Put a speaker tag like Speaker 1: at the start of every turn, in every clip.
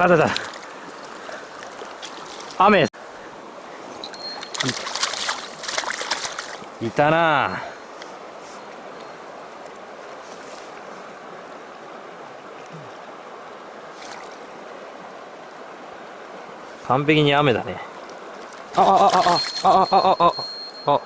Speaker 1: あだだ。雨。いたなぁ。完璧に雨だね。あ、あ、あ、あ、あ、あ、あ、あ、あ、あ。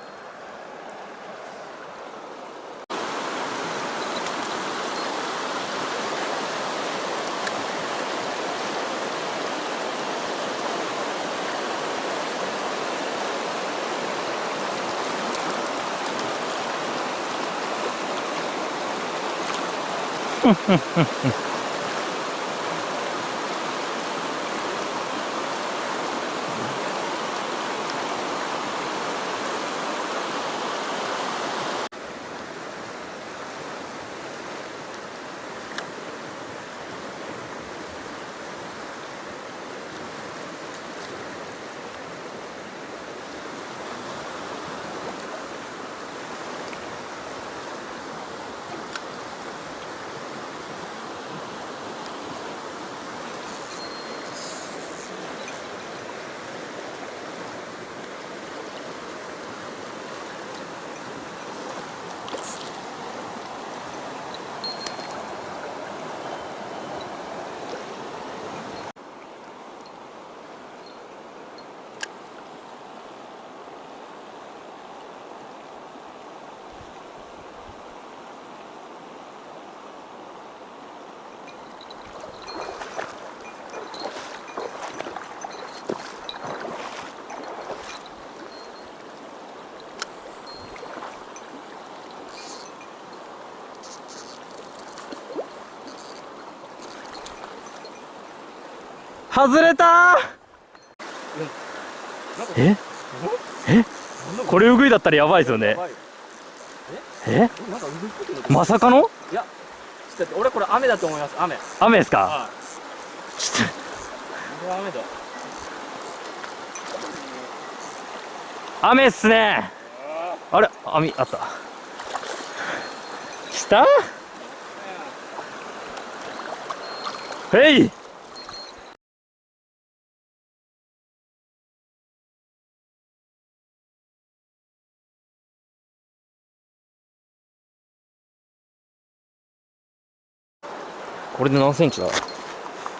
Speaker 1: 外れたー。ええ、これウグイだったらやばいですよね。え、まさかの。
Speaker 2: いや、ちょっと俺これ雨だと思います。雨。
Speaker 1: 雨ですか。ちょっと
Speaker 2: これは雨だ。
Speaker 1: 雨っすね。あれ、網あった。来た。へい。これで何センチだ。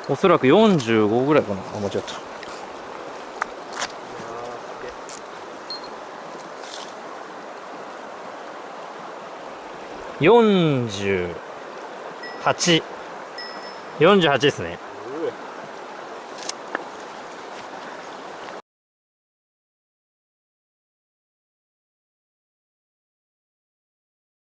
Speaker 1: おそらく45ぐらいかな。あ、間違った。48。48ですね。